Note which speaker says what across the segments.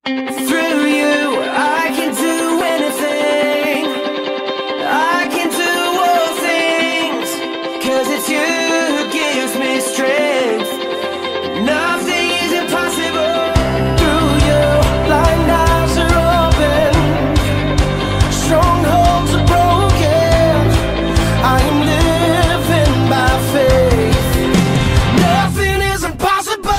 Speaker 1: Through you, I can do anything. I can do all things, 'cause it's you who gives me strength. Nothing is impossible. Through you, blind eyes are open, strongholds are broken. I am living by faith. Nothing is impossible.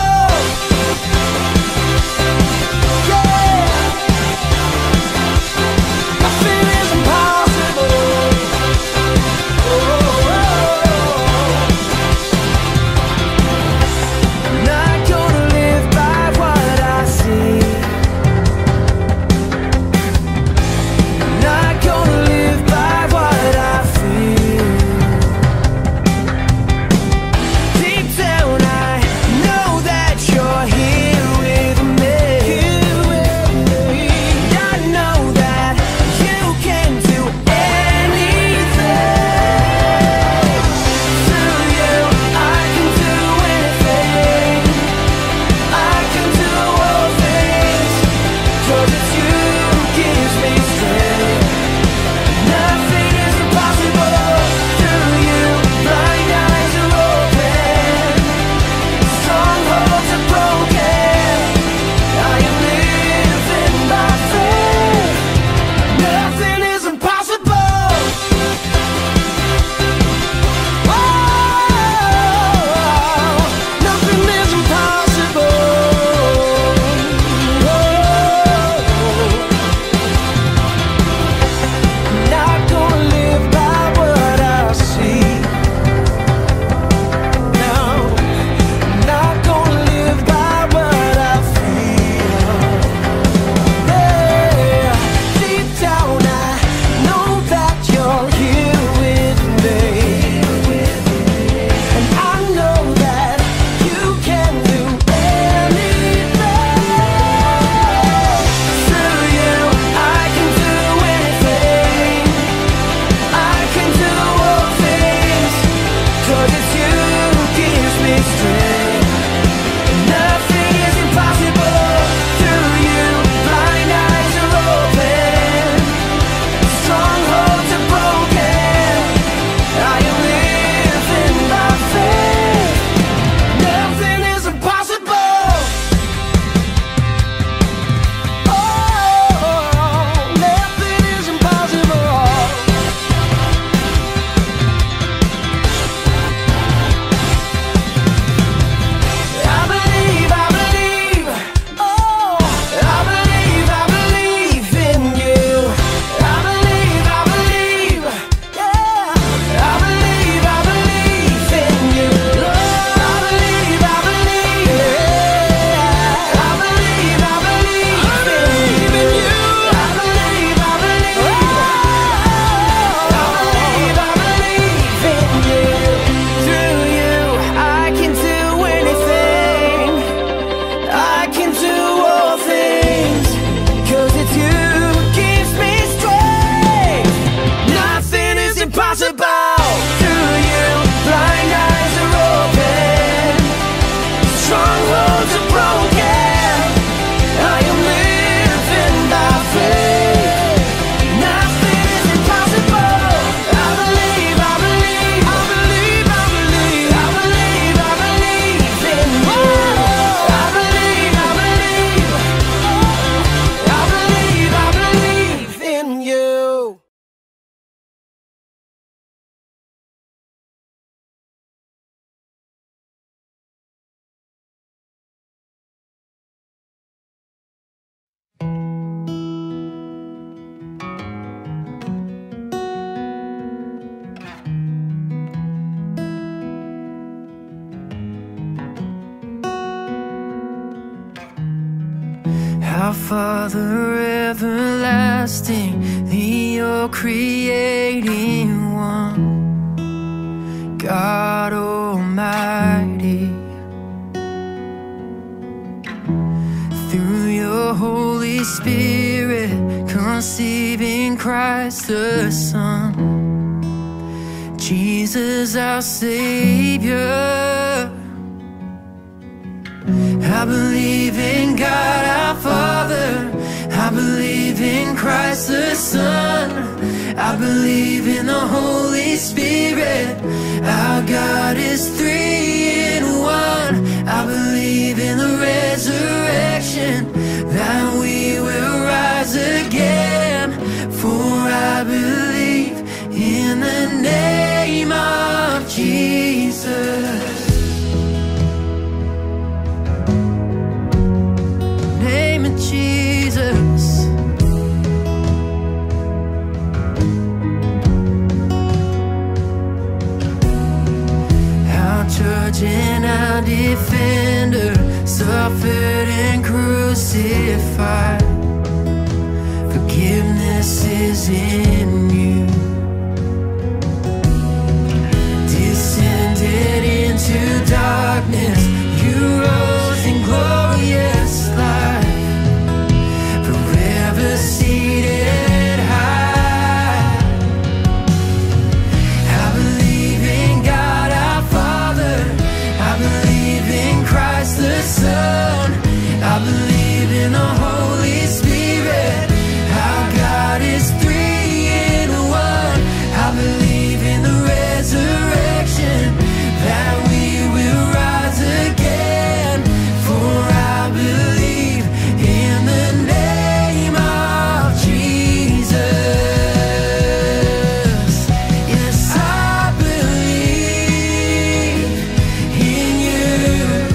Speaker 2: Our Father everlasting, the all-creating one, God Almighty. Through your Holy Spirit, conceiving Christ the Son, Jesus our Savior. I believe in God our Father. I believe in Christ the Son. I believe in the Holy Spirit. Our God is 3 in 1. I believe in the resurrection, that we will rise again. For I believe in the name of Jesus. Name of Jesus. Our judge and our defender suffered and crucified. Forgiveness is in you. Descended into darkness, you rose in glorious light. Forever seated high. I believe in God our Father. I believe in Christ the Son. I believe in the Holy Spirit. Our God is 3 in 1. I believe in the resurrection, that we will rise again. For I believe in the name of Jesus. Yes, I believe in you.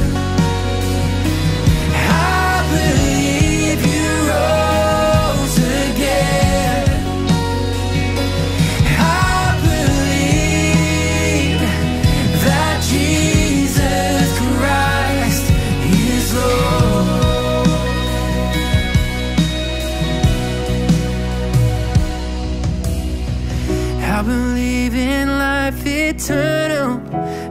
Speaker 2: I believe you rose again. I believe that Jesus Christ is Lord. I believe in life eternal.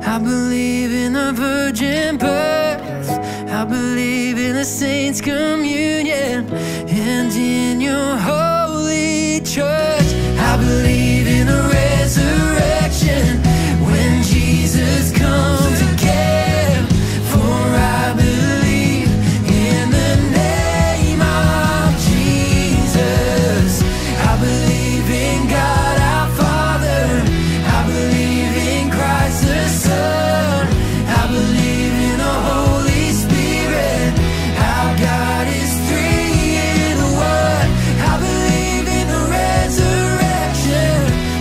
Speaker 2: I believe in the virgin birth. I believe in the saints' communion and in your holy church. I believe in the resurrection, when Jesus comes again. For I believe in the name of Jesus. I believe in God our Father. I believe in Christ the Son. I believe in the Holy Spirit. Our God is 3 in 1. I believe in the resurrection,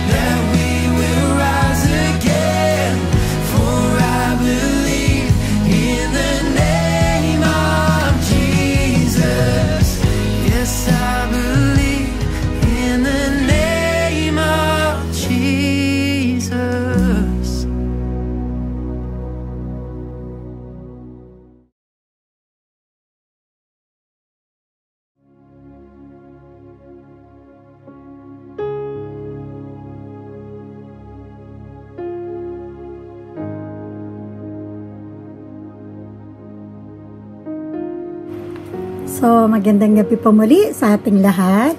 Speaker 2: that we will rise again. For I believe in the name of Jesus. Yes, I believe in the name of Jesus.
Speaker 3: So, magandang gabi po muli sa ating lahat.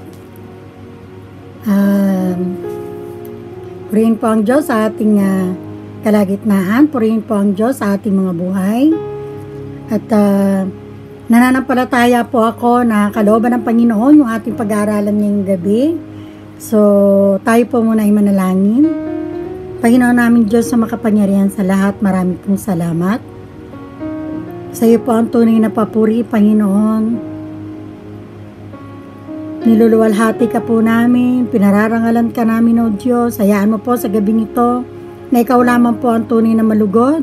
Speaker 3: Purihin po ang Diyos sa ating kalagitnaan. Purihin po ang Diyos sa ating mga buhay. At nananampalataya po ako na kalooban ng Panginoon yung ating pag-aaralan ngayong gabi. So, tayo po muna ay manalangin. Panginoon namin Diyos sa makapangyarihan sa lahat, maraming pong salamat. Sa iyo po ang tunay na papuri, Panginoon. Niluluwalhati ka po namin, pinararangalan ka namin, O Diyos. Hayaan mo po sa gabing ito na ikaw lamang po ang tunay na malugod.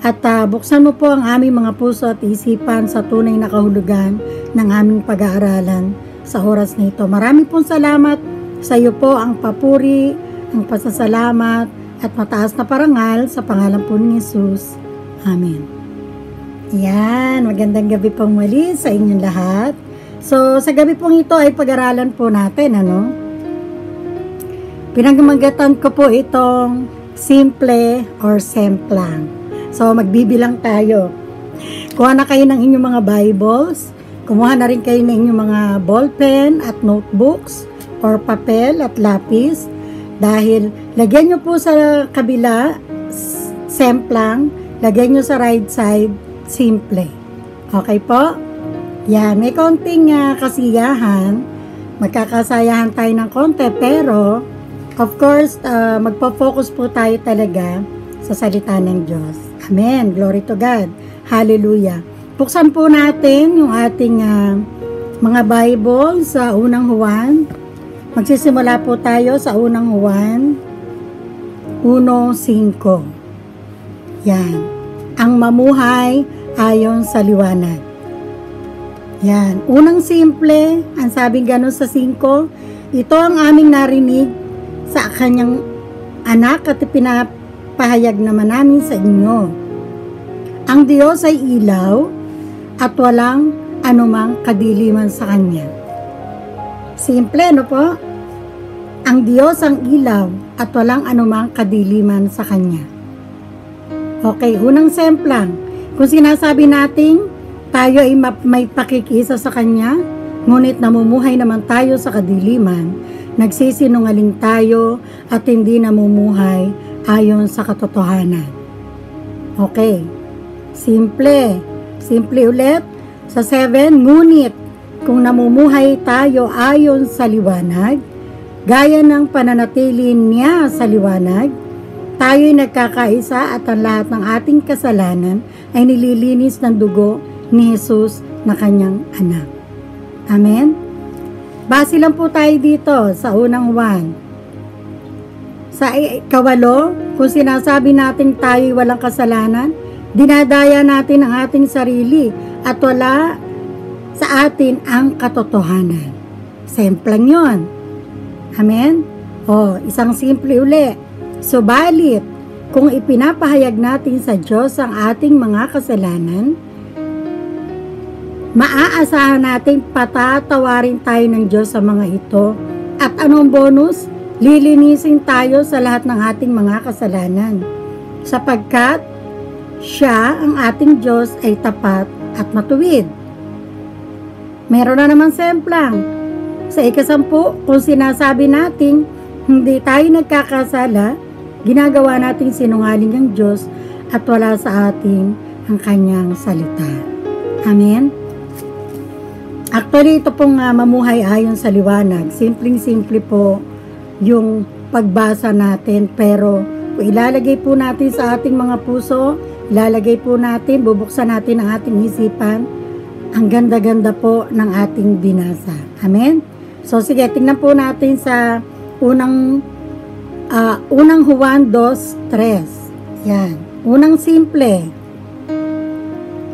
Speaker 3: At buksan mo po ang aming mga puso at isipan sa tunay na kahulugan ng aming pag-aaralan sa oras na ito. Maraming pong salamat. Sa iyo po ang papuri, ang pasasalamat at mataas na parangal sa pangalan po ni Jesus. Amen. Yan, magandang gabi pong muli sa inyong lahat. So, sa gabi pong ito ay pag-aralan po natin, Pinagmagatan ko po itong simple or semplang. So, magbibilang tayo. Kuha na kayo ng inyong mga Bibles. Kumuha na rin kayo ng inyong mga ballpen at notebooks or papel at lapis. Dahil, lagyan nyo po sa kabila, semplang. Lagyan nyo sa right side, simple. Okay po? Yan, may konting kasiyahan. Magkakasayahan tayo ng konti, pero of course, magpo-focus po tayo talaga sa salita ng Diyos. Amen. Glory to God. Hallelujah. Buksan po natin yung ating mga Bible sa unang Juan. Magsisimula po tayo sa unang Juan 1:5. Yan. Ang mamuhay ayon sa liwanag. Yan. Unang simple, ang sabing ganun sa 5, ito ang aming narinig sa kanyang anak at pinapahayag naman namin sa inyo. Ang Diyos ay ilaw at walang anumang kadiliman sa Kanya. Simple, no po? Ang Diyos ang ilaw at walang anumang kadiliman sa Kanya. Okay, unang semplang. Kung sinasabi natin, tayo ay may pakikisa sa Kanya, ngunit namumuhay naman tayo sa kadiliman, nagsisinungaling tayo at hindi namumuhay ayon sa katotohanan. Okay, simple. Simple ulit. Sa 7, ngunit kung namumuhay tayo ayon sa liwanag, gaya ng pananatili niya sa liwanag, tayo'y nagkakaisa at ang lahat ng ating kasalanan ay nililinis ng dugo ni Jesus na kanyang anak. Amen? Base lang po tayo dito sa unang Juan. Sa 8, kung sinasabi natin tayo'y walang kasalanan, dinadaya natin ang ating sarili at wala sa atin ang katotohanan. Semplang yon. Amen? Isang simple uli. Subalit, kung ipinapahayag natin sa Diyos ang ating mga kasalanan, maaasahan natin patatawarin tayo ng Diyos sa mga ito. At anong bonus? Lilinisin tayo sa lahat ng ating mga kasalanan. Sapagkat Siya, ang ating Diyos, ay tapat at matuwid. Meron na naman semplang. Sa 10, kung sinasabi natin hindi tayo nagkakasala, ginagawa nating sinungaling ang Diyos at wala sa atin ang kanyang salita. Amen? Actually, ito pong mamuhay ayon sa liwanag. Simpleng-simple po yung pagbasa natin, pero kung ilalagay po natin sa ating mga puso, ilalagay po natin, bubuksan natin ang ating isipan, ang ganda-ganda po ng ating binasa. Amen? So, sige, tingnan po natin sa unang Juan 2:3. Yan. Unang simple.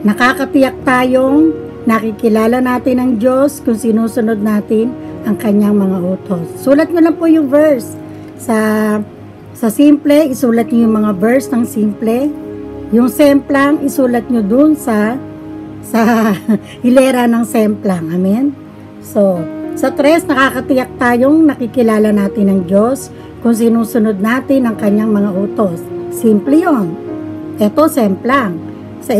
Speaker 3: Nakakatiyak tayong nakikilala natin ang Diyos kung sinusunod natin ang kanyang mga utos. Sulat nyo lang po yung verse. Sa simple, isulat nyo yung mga verse ng simple. Yung semplang, isulat nyo dun sa hilera ng semplang. Amen? So, sa 3, nakakatiyak tayong nakikilala natin ang Diyos kung sinusunod natin ang kanyang mga utos. Simple yon. Ito, semplang. Sa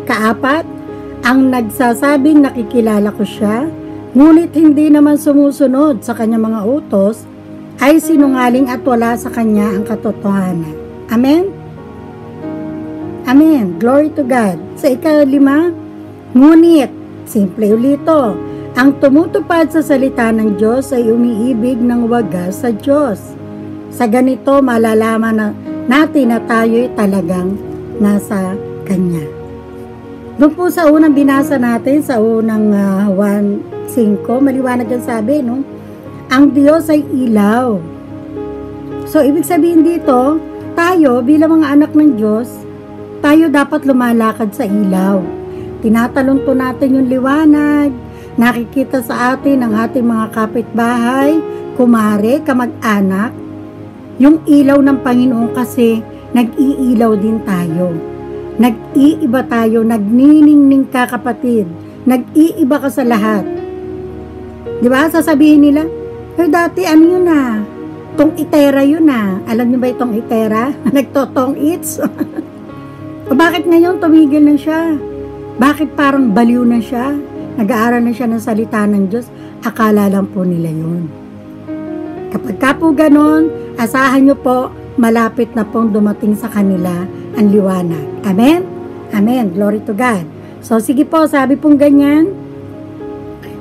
Speaker 3: 4, ang nagsasabing nakikilala ko siya, ngunit hindi naman sumusunod sa kanyang mga utos, ay sinungaling at wala sa kanya ang katotohanan. Amen? Amen. Glory to God. Sa 5, ngunit, simple ulito, ang tumutupad sa salita ng Diyos ay umiibig ng wagas sa Diyos. Sa ganito, malalaman natin na tayo'y talagang nasa Kanya. Doon po sa unang binasa natin, sa unang Juan 5, maliwanag ang sabi, no? Ang Diyos ay ilaw. So, ibig sabihin dito, tayo bilang mga anak ng Diyos, tayo dapat lumalakad sa ilaw. Tinatalon po natin yung liwanag, nakikita sa atin ang ating mga kapitbahay, kumare, kamag-anak. Yung ilaw ng Panginoon kasi, nag-iilaw din tayo. Nag-iiba tayo, nagniningning ka kapatid. Nag-iiba ka sa lahat. Diba? Sasabihin nila, dati ano yun na? Tong itera yun na. Alam niyo ba itong itera? Nagtotong its. O bakit ngayon tumigil na siya? Bakit parang baliw na siya? Nag-aaral na siya ng salita ng Diyos? Akala lang po nila yun. Kapag ka po ganon, asahan nyo po, malapit na pong dumating sa kanila ang liwanag. Amen? Amen. Glory to God. So, sige po, sabi pong ganyan,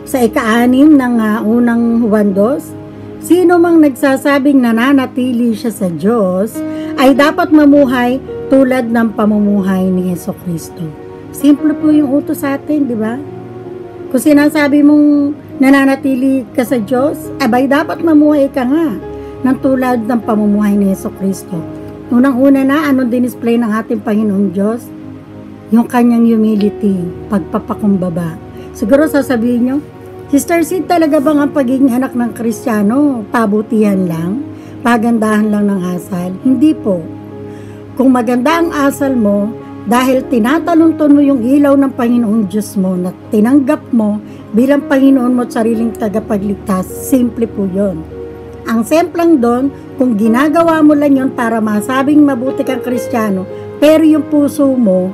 Speaker 3: sa ika-6 ng unang Juan 2, sino mang nagsasabing nananatili siya sa Diyos, ay dapat mamuhay tulad ng pamumuhay ni Jesucristo. Simple po yung utos sa atin, di ba? Kung sinasabi mong nananatili ka sa Diyos, abay dapat mamuhay ka nga ng tulad ng pamumuhay ni Jesucristo. Unang-una na, anong dinisplay ng ating Panginoong Diyos? Yung kanyang humility, pagpapakumbaba. Siguro sasabihin nyo, Sister Sid, talaga bang ang pagiging anak ng Kristiyano, pabutihan lang, pagandahan lang ng asal? Hindi po. Kung maganda ang asal mo, dahil tinatalunton mo yung ilaw ng Panginoong Diyos mo na tinanggap mo bilang Panginoon mo at sariling tagapagligtas, simple po yun. Ang semplang doon, kung ginagawa mo lang yun para masabing mabuti kang Kristiyano, pero yung puso mo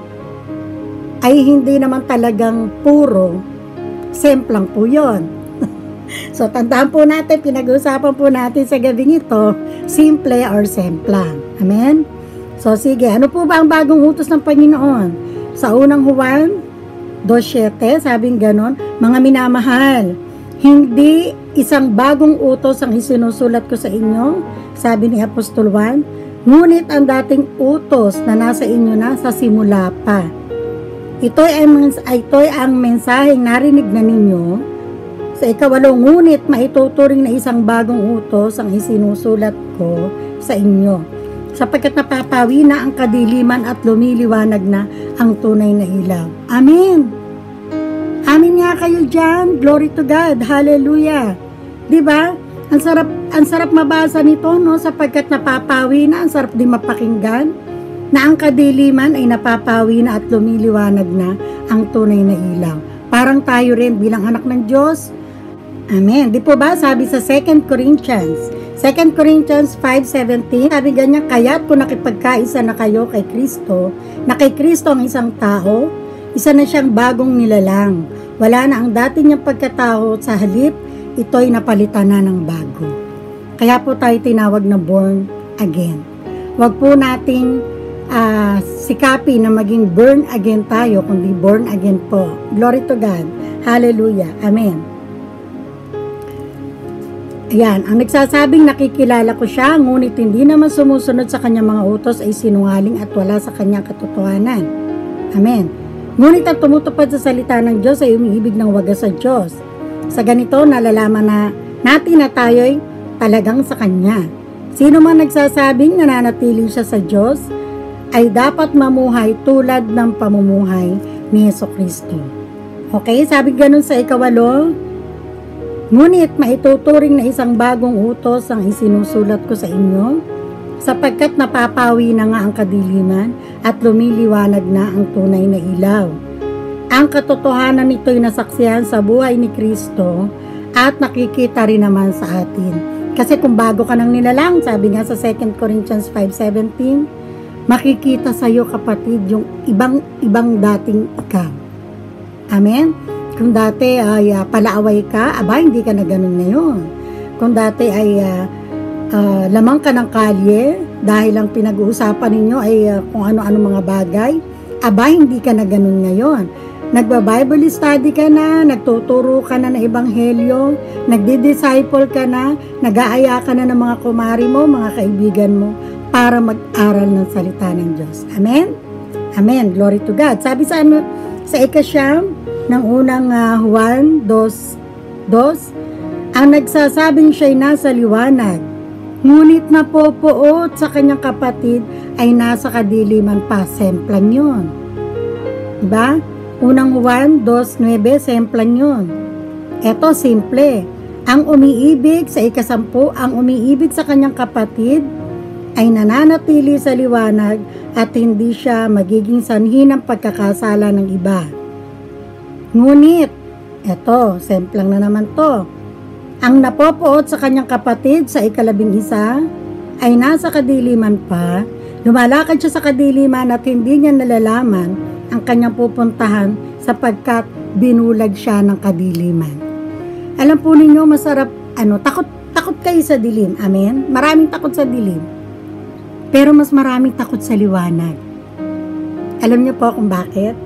Speaker 3: ay hindi naman talagang puro, semplang po yun. So, tandaan po natin, pinag-uusapan po natin sa gabing ito, simple or semplang. Amen? So, sige, ano po ba ang bagong utos ng Panginoon? Sa unang Juan 2:7, sabing ganon, mga minamahal, hindi isang bagong utos ang isinusulat ko sa inyo, sabi ni Apostol Juan, ngunit ang dating utos na nasa inyo na sa simula pa. Ito ay ang mensaheng narinig na ninyo sa 8, ngunit maituturing na isang bagong utos ang isinusulat ko sa inyo, sapagkat napapawi na ang kadiliman at lumiliwanag na ang tunay na ilaw. Amen. Amen nga kayo dyan. Glory to God. Hallelujah. Diba? Ang sarap mabasa nito, no? Sapagkat napapawi na, ang sarap din mapakinggan, na ang kadiliman ay napapawi na at lumiliwanag na ang tunay na ilaw. Parang tayo rin bilang anak ng Diyos. Amen. Di po ba sabi sa 2 Corinthians 5:17, sabi ganyan, kaya't kung nakipagkaisa na kayo kay Kristo, na kay Kristo ang isang tao, isa na siyang bagong nilalang. Wala na ang dati niyang pagkatao, sa halip, ito'y napalitan na ng bago. Kaya po tayo tinawag na born again. Huwag po nating sikapi na maging born again tayo, kundi born again po. Glory to God. Hallelujah. Amen. Ayan, ang nagsasabing nakikilala ko siya, ngunit hindi naman sumusunod sa kanyang mga utos ay sinungaling at wala sa kanyang katotohanan. Amen. Ngunit ang tumutupad sa salita ng Diyos ay umiibig ng wagas sa Diyos. Sa ganito, nalalaman na natin na tayo'y talagang sa Kanya. Sino man nagsasabing nananatili siya sa Diyos, ay dapat mamuhay tulad ng pamumuhay ni Jesucristo. Okay, sabi ganun sa 8, ngunit maituturing na isang bagong utos ang isinusulat ko sa inyo, sapagkat napapawi na nga ang kadiliman at lumiliwanag na ang tunay na ilaw. Ang katotohanan nito'y nasaksihan sa buhay ni Kristo at nakikita rin naman sa atin. Kasi kung bago ka nang nilalang, sabi nga sa 2 Corinthians 5:17, makikita sa iyo kapatid yung ibang dating ikaw. Amen? Kung dati ay palaaway ka, hindi ka na ganun ngayon. Kung dati ay lamang ka ng kalye, dahil ang pinag-uusapan ninyo ay kung ano-ano mga bagay, hindi ka na ganun ngayon. Nagba-Bible study ka na, nagtuturo ka na ng ebanghelyo, nagdi-disciple ka na, nag-aaya ka na ng mga kumari mo, mga kaibigan mo, para mag-aral ng salita ng Diyos. Amen? Amen. Glory to God. Sabi sa 9 ng unang Juan 2:2, ang nagsasabing siya'y nasa liwanag, ngunit napopoot sa kanyang kapatid ay nasa kadiliman pa. Semplang yun. Diba? Unang Juan 2:9, semplang yun. Eto, simple. Ang umiibig sa 10, ang umiibig sa kanyang kapatid, ay nananatili sa liwanag at hindi siya magiging sanhi ng pagkakasala ng iba. Ngunit, eto, semplang na naman to, ang napopoot sa kanyang kapatid sa 11 ay nasa kadiliman pa, lumalakad siya sa kadiliman at hindi niya nalalaman ang kanyang pupuntahan sapagkat binulag siya ng kadiliman. Alam po ninyo, masarap, takot kayo sa dilim. Amen? Maraming takot sa dilim. Pero mas maraming takot sa liwanag. Alam niyo po kung bakit?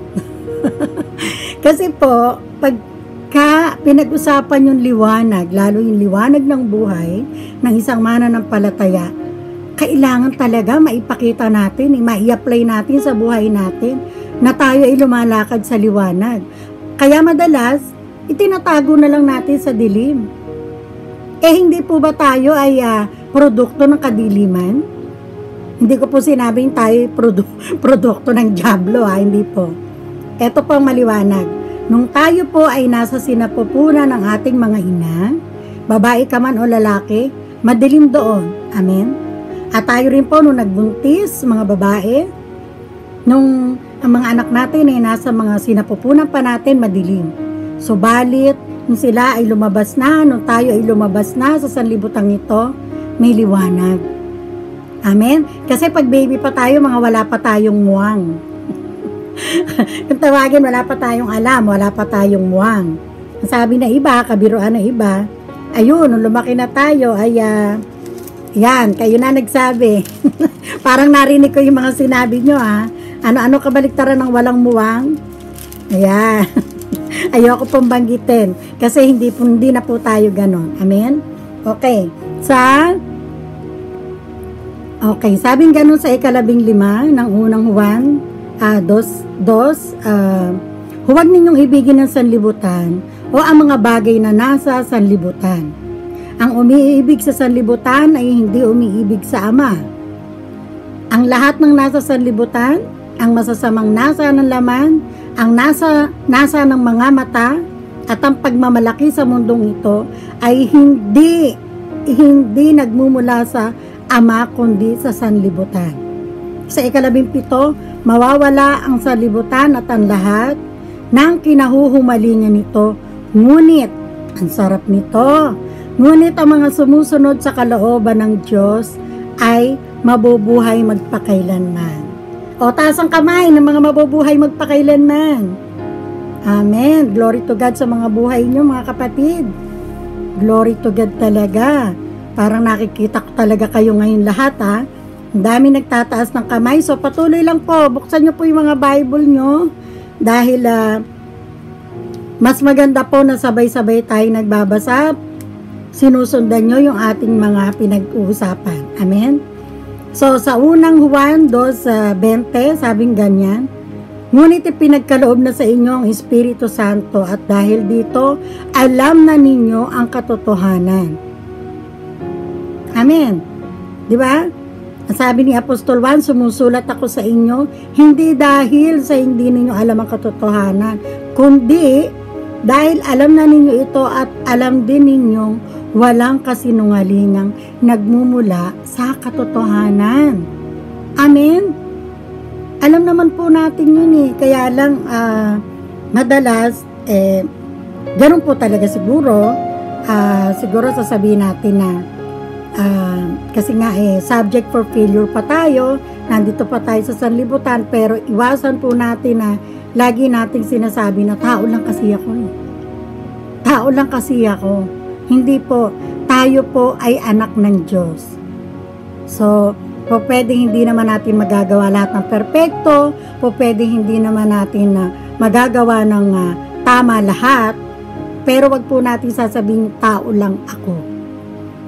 Speaker 3: Kasi po, pagka pinag-usapan yung liwanag, lalo yung liwanag ng buhay ng isang mananampalataya, kailangan talaga maipakita natin, mai-apply natin sa buhay natin na tayo ay lumalakad sa liwanag. Kaya madalas, itinatago na lang natin sa dilim. Hindi po ba tayo ay produkto ng kadiliman? Hindi ko po sinabing tayo produkto ng dyablo, hindi po. Ito po ang maliwanag. Nung tayo po ay nasa sinapupunan ng ating mga ina, babae ka man o lalaki, madilim doon. Amen? At tayo rin po nung nagbuntis, mga babae, nung ang mga anak natin ay nasa mga sinapupunan pa natin, madilim. Subalit, nung sila ay lumabas na, nung tayo ay lumabas na sa sanlibutang ito, may liwanag. Amen? Kasi pag baby pa tayo, mga wala pa tayong muwang. Kung tawagin, wala pa tayong alam, wala pa tayong muwang. Ang sabi na iba, kabiruan na iba, ayun, nung lumaki na tayo, ay, yan, kayo na nagsabi. Parang narinig ko yung mga sinabi nyo, Ano-ano kabaliktaran ng walang muwang? Ayan. Ayoko pong banggitin. Kasi hindi na po tayo ganon. Amen? Okay. Sabing ganon sa 15 ng unang Juan, huwag ninyong ibigin ng sanlibutan o ang mga bagay na nasa sanlibutan. Ang umiibig sa sanlibutan ay hindi umiibig sa Ama. Ang lahat ng nasa sanlibutan, ang masasamang nasa ng laman, ang nasa ng mga mata, at ang pagmamalaki sa mundong ito ay hindi nagmumula sa Ama kundi sa sanlibutan. Sa 17, mawawala ang sanlibutan at ang lahat ng kinahuhumalingan nito, ngunit ang sarap nito. Ngunit ang mga sumusunod sa kalooban ng Diyos ay mabubuhay magpakailanman. O, taas ang kamay ng mga mabubuhay magpakailanman. Amen. Glory to God sa mga buhay nyo, mga kapatid. Glory to God talaga. Parang nakikita ko talaga kayo ngayon lahat, Ang dami nagtataas ng kamay. So, patuloy lang po. Buksan nyo po yung mga Bible nyo. Dahil, mas maganda po na sabay-sabay tayo nagbabasa. Sinusundan nyo yung ating mga pinag-uusapan. Amen? So, sa unang Juan 2:20, sabing ganyan, ngunit ipinagkaloob na sa inyo ang Espiritu Santo at dahil dito, alam na ninyo ang katotohanan. Amen. Di ba? Ang sabi ni Apostol Juan, sumusulat ako sa inyo, hindi dahil sa hindi ninyo alam ang katotohanan, kundi dahil alam na ninyo ito at alam din ninyong walang kasinungalingang nagmumula sa katotohanan. Amen? Alam naman po natin yun kaya lang madalas, ganun po talaga siguro, siguro sasabihin natin na kasi nga subject for failure pa tayo, nandito pa tayo sa sanlibutan, pero iwasan po natin na lagi nating sinasabi na tao lang kasi ako tao lang kasi ako. Hindi po, tayo po ay anak ng Diyos. So, po pwede hindi naman natin magagawa lahat ng perpekto, po pwede hindi naman natin magagawa ng tama lahat, pero wag po natin sasabihin tao lang ako.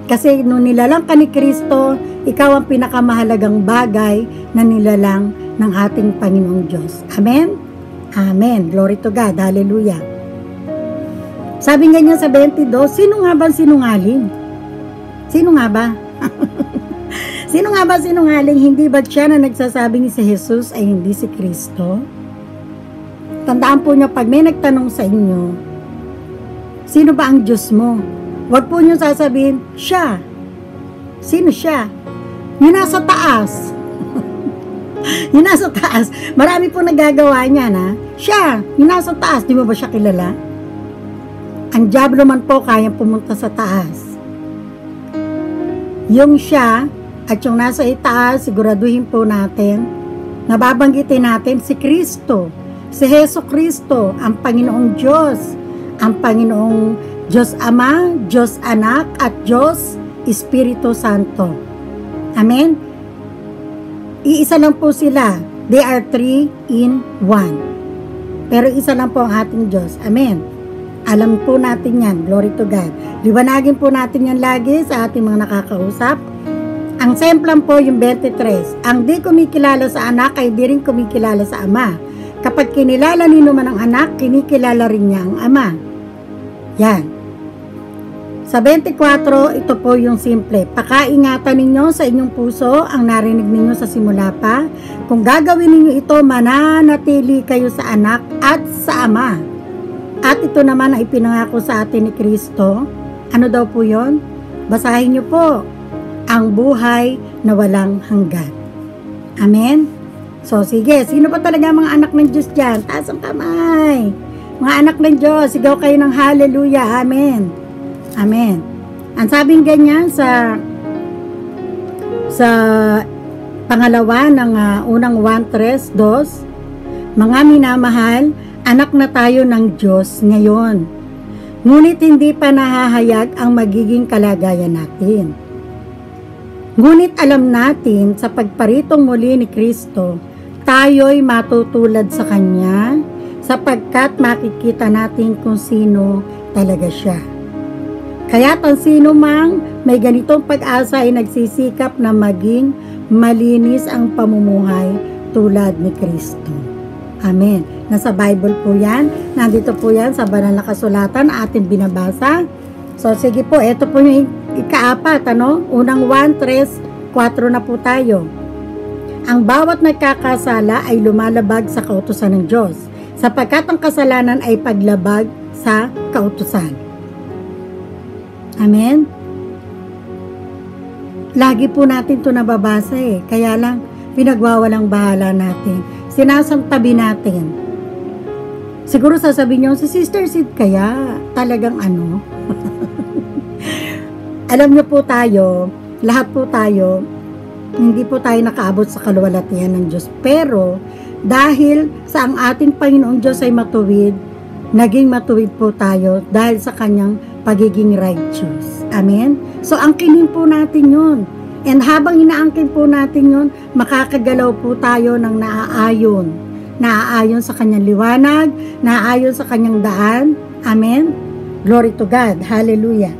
Speaker 3: Kasi nung nilalang ka ni Kristo, ikaw ang pinakamahalagang bagay na nilalang ng ating Panginoong Diyos. Amen? Amen. Glory to God. Hallelujah. Sabi nga niya sa 22, sino nga ba sinungaling? Sino nga ba? Sino nga ba sinungaling? Hindi ba siya na nagsasabing si Jesus ay hindi si Kristo? Tandaan po niyo, pag may nagtanong sa inyo, sino ba ang Diyos mo? Huwag po niyo sasabihin, siya. Sino siya? Yung nasa taas. Yung nasa taas. Marami po nagagawa niya na, siya, yung nasa taas. Di mo ba siya kilala? Ang diablo man po kayang pumunta sa taas. Yung siya at yung nasa itaas, siguraduhin po natin, nababanggitin natin si Kristo, si Heso Kristo, ang Panginoong Diyos, ang Panginoong Diyos Ama, Diyos Anak, at Diyos Espiritu Santo. Amen? Iisa lang po sila. They are 3 in 1. Pero isa lang po ang ating Diyos. Amen. Alam po natin yan. Glory to God. Liwanagin po natin yan lagi sa ating mga nakakausap. Ang semplang po yung 23. Ang di kumikilala sa anak ay di rin kumikilala sa ama. Kapag kinilala nino man ang anak, kinikilala rin niya ang ama. Yan. Sa 24, ito po yung simple. Pakaingatan ninyo sa inyong puso ang narinig ninyo sa simula pa. Kung gagawin ninyo ito, mananatili kayo sa anak at sa ama. At ito naman ang ipinangako sa atin ni Kristo. Ano daw po yon? Basahin niyo po. Ang buhay na walang hanggan. Amen? So, sige. Sino pa talaga mga anak ng Diyos dyan? Taas ang kamay. Mga anak ng Diyos, sigaw kayo ng hallelujah. Amen. Amen. Ang sabing ganyan sa pangalawa ng unang 1:3-2, mga minamahal, anak na tayo ng Diyos ngayon. Ngunit hindi pa nahahayag ang magiging kalagayan natin. Ngunit alam natin sa pagparitong muli ni Kristo, tayo'y matutulad sa Kanya sapagkat makikita natin kung sino talaga siya. Kaya't ang sino mang may ganitong pag-asa ay nagsisikap na maging malinis ang pamumuhay tulad ni Kristo. Amen. Nasa Bible po yan. Nandito po yan sa banal na kasulatan ating binabasa. So sige po, ito po yung ika-4, Unang 1:3-4 na po tayo. Ang bawat nagkakasala ay lumalabag sa kautusan ng Diyos, sapagkat ang kasalanan ay paglabag sa kautusan. Amen? Lagi po natin ito nababasa kaya lang pinagwawalang bahala natin. Sinasantabi natin. Siguro sasabihin nyo, si Sister Sid kaya talagang ano? Alam nyo po tayo, lahat po tayo, hindi po tayo nakaabot sa kaluwalhatian ng Diyos. Pero, dahil sa ang ating Panginoong Diyos ay matuwid, naging matuwid po tayo dahil sa Kanyang pagiging righteous. Amen? So, angkinin po natin yun. And habang inaangkin po natin yun, makakagalaw po tayo ng naaayon. Naaayon sa Kanyang liwanag, naaayon sa Kanyang daan. Amen? Glory to God. Hallelujah.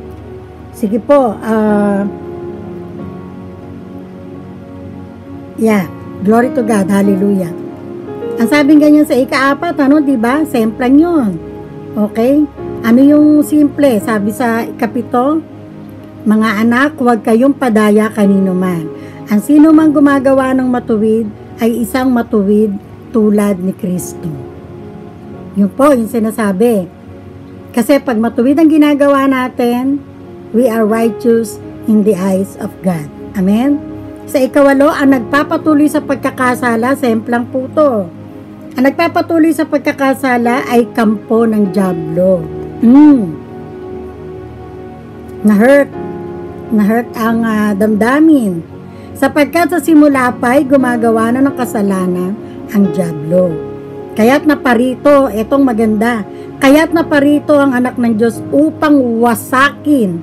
Speaker 3: Sige po. Glory to God. Hallelujah. Ang sabing ganyan sa ika-4, diba? Semplang yun. Okay? Ano yung simple? Sabi sa ika-7, mga anak, huwag kayong padaya kanino man. Ang sino man gumagawa ng matuwid ay isang matuwid tulad ni Kristo. Yun po, yung sinasabi. Kasi pag matuwid ang ginagawa natin, we are righteous in the eyes of God. Amen? Sa ika-8, ang nagpapatuloy sa pagkakasala, semplang po to. Ang nagpapatuloy sa pagkakasala ay kampo ng dyablo. Na-hurt ang damdamin. Sapagkat sa simula pa'y gumagawa na ng kasalanan ang dyablo. Kaya't naparito, etong maganda, kaya't naparito ang anak ng Diyos upang wasakin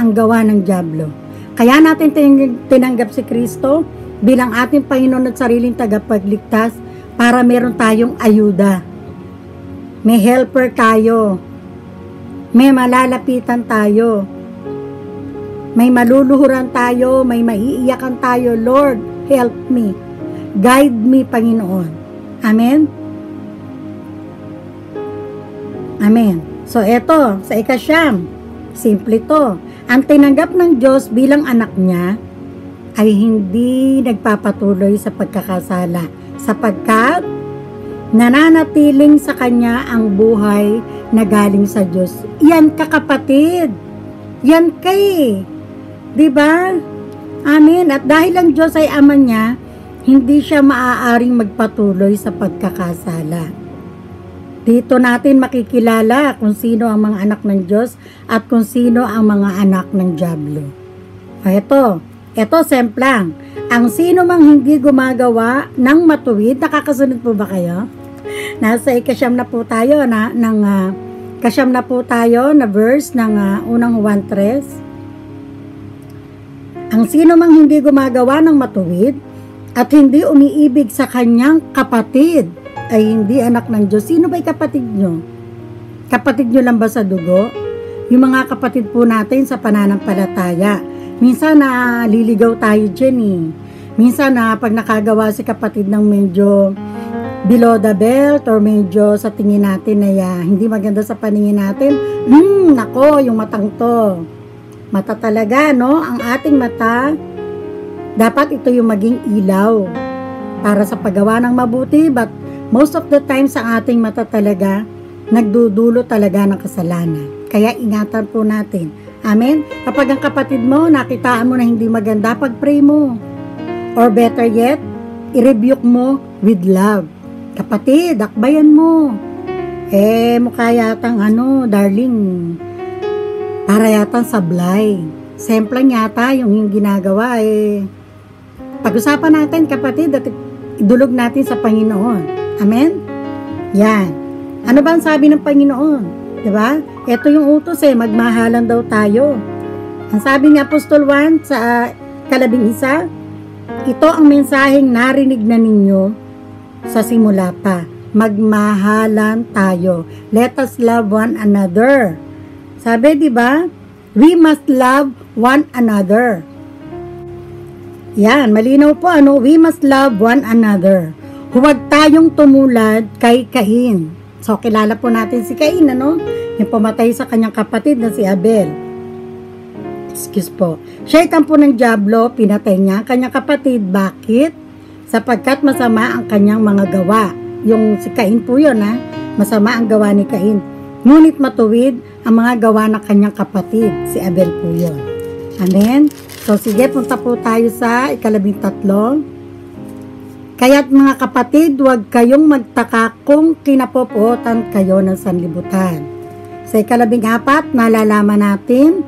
Speaker 3: ang gawa ng dyablo. Kaya natin tinanggap si Kristo bilang ating Panginoon at sariling tagapagligtas para meron tayong ayuda. May helper tayo. May malalapitan tayo. May maluluhuran tayo. May maiiyakan tayo. Lord, help me. Guide me, Panginoon. Amen? Amen. So, eto, sa ika-9, simple to. Ang tinanggap ng Diyos bilang anak niya ay hindi nagpapatuloy sa pagkakasala sapagkat nananatiling sa Kanya ang buhay na galing sa Diyos. Yan kakapatid. Yan kay. Diba? Amen. At dahil ang Diyos ay ama niya, hindi siya maaaring magpatuloy sa pagkakasala. Dito natin makikilala kung sino ang mga anak ng Diyos at kung sino ang mga anak ng dyablo. Ito semplang. Ang sino mang hindi gumagawa ng matuwid, nakakasunod po ba kayo? Nasa ika-9 na po tayo ika-9 na po tayo na verse ng unang 1:3. Ang sino mang hindi gumagawa ng matuwid at hindi umiibig sa kanyang kapatid ay hindi anak ng Diyos. Sino ba'y kapatid nyo? Kapatid nyo lang ba sa dugo? Yung mga kapatid po natin sa pananampalataya. Minsan naliligaw tayo dyan eh. Minsan pag nakagawa si kapatid ng medyo below the belt or medyo sa tingin natin na hindi maganda sa paningin natin, nako, yung matang to. Mata talaga, no? Ang ating mata, dapat ito yung maging ilaw para sa paggawa ng mabuti, but most of the time sa ating mata talaga, nagdudulo talaga ng kasalanan. Kaya ingatan po natin. Amen? Kapag ang kapatid mo, nakitaan mo na hindi maganda, pag-pray mo. Or better yet, i-rebuke mo with love. Kapatid, akbayan mo. Mukha yatang darling, para yatang sablay. Semplang yata yung ginagawa pag-usapan natin kapatid at idulog natin sa Panginoon. Amen? Yan. Ano ba ang sabi ng Panginoon? Diba? Ito yung utos magmahalan daw tayo. Ang sabi ni Apostol Juan sa 11, ito ang mensaheng narinig na ninyo sa simula pa. Magmahalan tayo. Let us love one another. Sabi, diba? We must love one another. Yan, malinaw po we must love one another. Huwag tayong tumulad kay Cain. So, kilala po natin si Cain, yung pumatay sa kanyang kapatid na si Abel. Excuse po. Syaitan po ng dyablo, pinatay niya ang kanyang kapatid. Bakit? Sapagkat masama ang kanyang mga gawa. Yung si Cain po yun, masama ang gawa ni Cain. Ngunit matuwid ang mga gawa ng kanyang kapatid. Si Abel po yun. Amen? So, sige, punta po tayo sa 13. Kaya't mga kapatid, huwag kayong magtaka kung kinapopuotan kayo ng sanlibutan. Sa 14, nalalaman natin,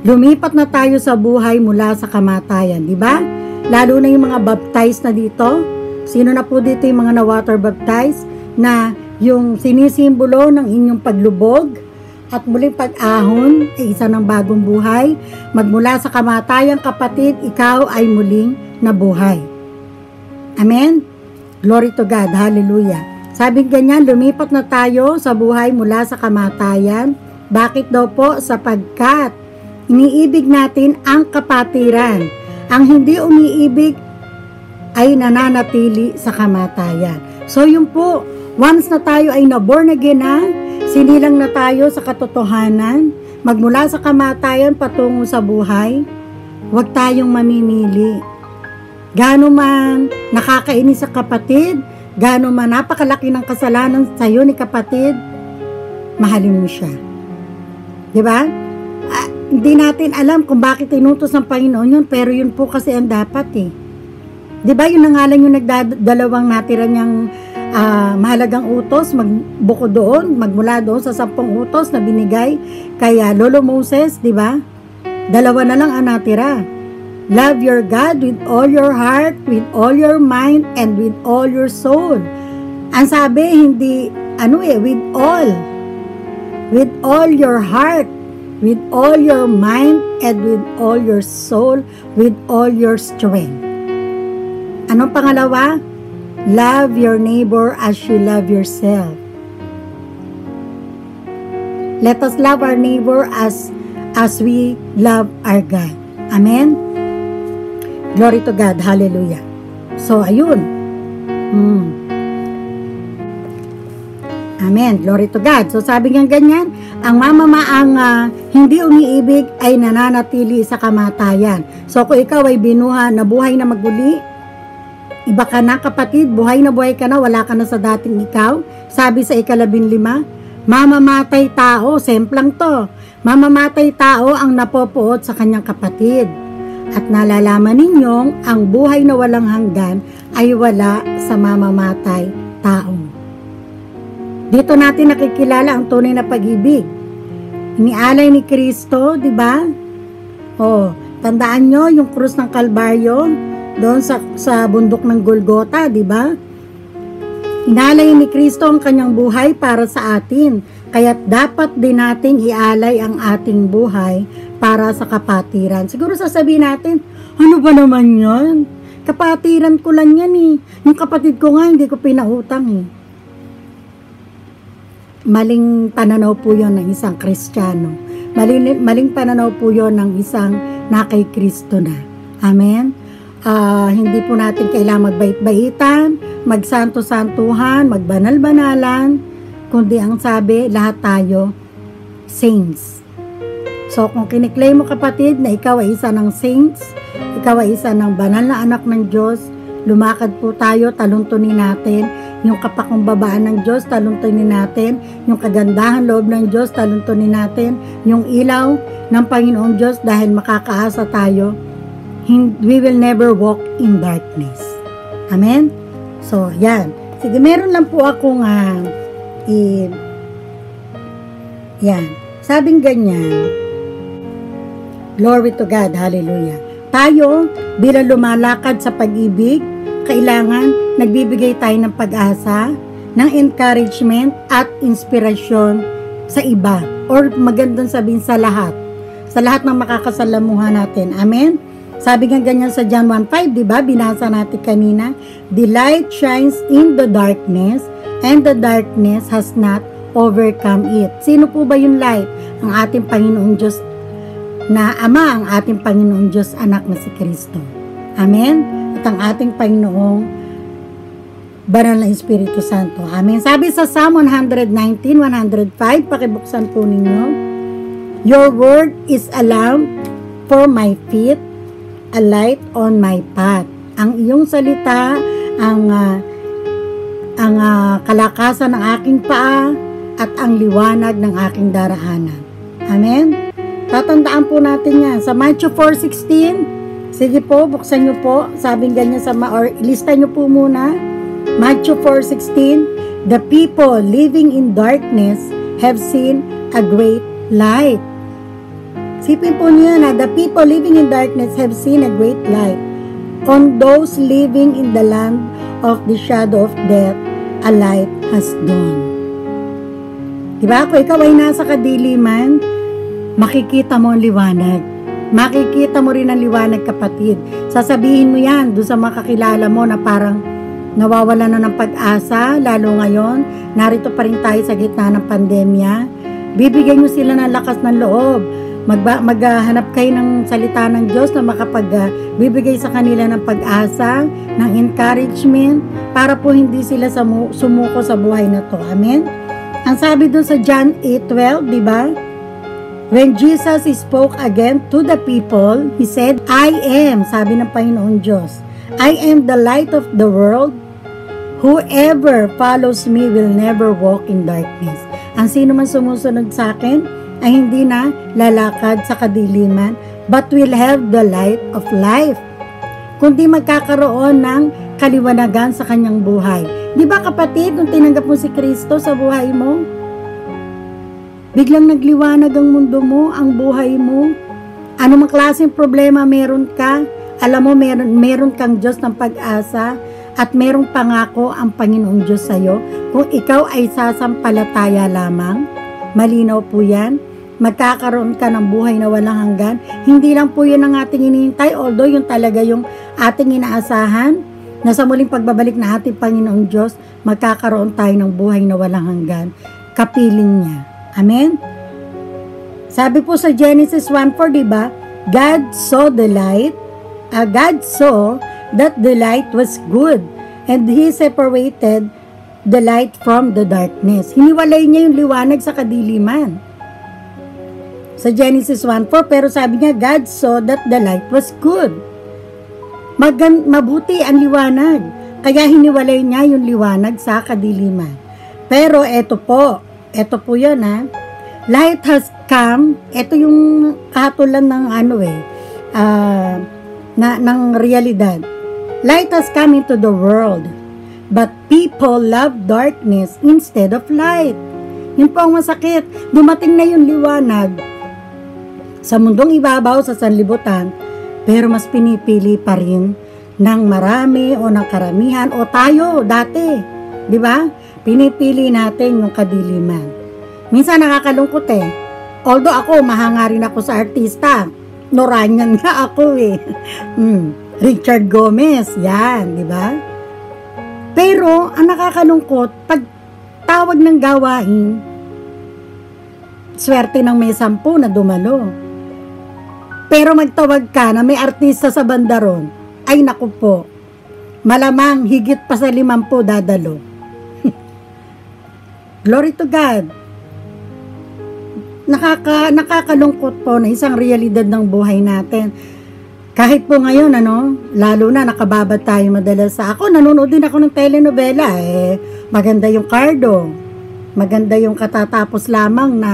Speaker 3: lumipat na tayo sa buhay mula sa kamatayan, di ba? Lalo na yung mga baptized na dito. Sino na po dito yung mga na-water baptized na yung sinisimbolo ng inyong paglubog at muling pag-ahon ay isa ng bagong buhay. Magmula sa kamatayang kapatid, ikaw ay muling nabuhay. Amen? Glory to God. Hallelujah. Sabi ganyan, lumipat na tayo sa buhay mula sa kamatayan. Bakit daw po? Sapagkat iniibig natin ang kapatiran. Ang hindi umiibig ay nananatili sa kamatayan. So yun po, once na tayo ay na-born again sinilang na tayo sa katotohanan, magmula sa kamatayan patungo sa buhay, huwag tayong mamimili. Gaano man nakakainis sa kapatid, gaano man napakalaki ng kasalanan sa iyo ni kapatid, mahalin mo siya. Diba? Hindi natin alam kung bakit inutos ng Panginoon yun, pero yun po kasi ang dapat Diba yun na nga lang yung nagdadalawang natira niyang mahalagang utos, magbuko doon, magmula doon sa 10 utos na binigay kay Lolo Moses, diba? 2 na lang ang natira. Love your God with all your heart, with all your mind, and with all your soul. Ang sabi, hindi, with all. With all your heart, with all your mind, and with all your soul, with all your strength. Anong pangalawa? Love your neighbor as you love yourself. Let us love our neighbor as we love our God. Amen? Glory to God. Hallelujah. So, ayun. Amen. Glory to God. So, sabi nga ganyan, ang mamamaang hindi umiibig ay nananatili sa kamatayan. So, kung ikaw ay nabuhay na maguli, iba ka na kapatid, buhay ka na, wala ka na sa dating ikaw. Sabi sa 15, mamamatay tao, semplang to, mamamatay tao ang napopuot sa kanyang kapatid. At nalalaman ninyong ang buhay na walang hanggan ay wala sa mamamatay tao. Dito natin nakikilala ang tunay na pag-ibig. Inialay ni Kristo, di ba? Tandaan nyo yung krus ng Kalbaryo doon sa bundok ng Golgota, di ba? Inalay ni Kristo ang kanyang buhay para sa atin. Kaya't dapat din nating ialay ang ating buhay para sa kapatiran. Siguro sasabihin natin, ano ba naman yan? Kapatiran ko lang yan eh. Yung kapatid ko nga, hindi ko pinautang eh. Maling pananaw po yon ng isang Kristiyano. Maling pananaw po yon ng isang nakay Kristo na. Amen? Hindi po natin kailangan magbait-baitan, magsanto-santuhan, magbanal-banalan, kundi ang sabi, lahat tayo, saints. So, kung kiniklaim mo kapatid na ikaw ay isa ng saints, ikaw ay isa ng banal na anak ng Diyos, lumakad po tayo, taluntunin natin yung kapakumbabaan ng Diyos, taluntunin natin yung kagandahan loob ng Diyos, taluntunin natin yung ilaw ng Panginoong Diyos dahil makakaasa tayo. We will never walk in darkness. Amen? So, yan. Sige, meron lang po akong yan. Sabing ganyan, glory to God, hallelujah. Tayo, bilang lumalakad sa pag-ibig, kailangan nagbibigay tayo ng pag-asa, ng encouragement at inspirasyon sa iba. Or magandang sabihin sa lahat ng makakasalamuha natin. Amen? Sabi nga ganyan sa John 1:5, di ba? Binasa natin kanina. The light shines in the darkness and the darkness has not overcome it. Sino po ba yung light? Ang ating Panginoong Diyos na Ama, ang ating Panginoong Diyos anak na si Kristo. Amen? At ang ating Panginoong Banal na Espiritu Santo. Amen? Sabi sa Psalm 119:105, pakibuksan po ninyo, Your word is a lamp for my feet, a light on my path. Ang iyong salita, ang kalakasan ng aking paa, at ang liwanag ng aking daraanan. Amen? Tatandaan po natin yan. Sa Matthew 4:16, sige po, buksan nyo po. Sabing ganyan or lista nyo po muna. Matthew 4:16, the people living in darkness have seen a great light. Sipin po niyo na, the people living in darkness have seen a great light. On those living in the land of the shadow of death, a light has dawned. Diba? Kung ikaw ay nasa kadiliman, makikita mo ang liwanag. Makikita mo rin ang liwanag, kapatid. Sasabihin mo yan doon sa makakilala mo na parang nawawala na ng pag-asa, lalo ngayon, narito pa rin tayo sa gitna ng pandemya. Bibigyan nyo sila ng lakas ng loob. Maghanap kayo ng salita ng Diyos na bibigay sa kanila ng pag-asa, ng encouragement, para po hindi sila sumuko sa buhay na to. Amen? Ang sabi doon sa John 8:12, di ba? When Jesus spoke again to the people, He said, I am, sabi ng Panginoon Diyos, I am the light of the world. Whoever follows me will never walk in darkness. Ang sino man sumusunod sa akin ay hindi na lalakad sa kadiliman, but will have the light of life. Kundi magkakaroon ng kaliwanagan sa kanyang buhay. Di ba kapatid, nung tinanggap mo si Kristo sa buhay mo, biglang nagliwanag ang mundo mo, ang buhay mo. Ano mang klaseng problema meron ka, alam mo meron kang Diyos ng pag-asa at merong pangako ang Panginoong Diyos sa iyo. Kung ikaw ay sasampalataya lamang, malinaw po yan, magkakaroon ka ng buhay na walang hanggan. Hindi lang po yun ang ating hinihintay, although yun talaga yung ating inaasahan, na sa muling pagbabalik na ating Panginoong Diyos, magkakaroon tayo ng buhay na walang hanggan. Kapiling niya. Amen? Sabi po sa Genesis 1:4, diba? God saw that the light was good, and He separated the light from the darkness. Hiniwalay niya yung liwanag sa kadiliman. Sa Genesis 1:4, pero sabi niya, God saw that the light was good. Mabuti ang liwanag. Kaya hiniwalay niya yung liwanag sa kadiliman. Pero eto po yun ha. Light has come, ito yung kahatulan ng ng realidad. Light has come into the world, but people love darkness instead of light. Yun po ang masakit. Dumating na yung liwanag sa mundong ibabaw, sa sanlibutan, pero mas pinipili pa rin ng marami o ng karamihan o tayo dati, di ba? Pinipili natin yung kadiliman. Minsan nakakalungkot eh. Although ako, mahanga rin ako sa artista. Noranyan nga ako eh. Richard Gomez, yan, di ba? Pero, ang nakakalungkot, pag tawag ng gawain, swerte ng may 10 na dumalo. Pero magtawag ka na may artista sa bandaron, ay naku po, malamang higit pa sa 50 dadalo. Glory to God. Nakakalungkot po na isang realidad ng buhay natin. Kahit po ngayon, lalo na nakababad tayo madalas sa ako, nanonood din ako ng telenovela. Maganda yung Cardo. Maganda yung katatapos lamang na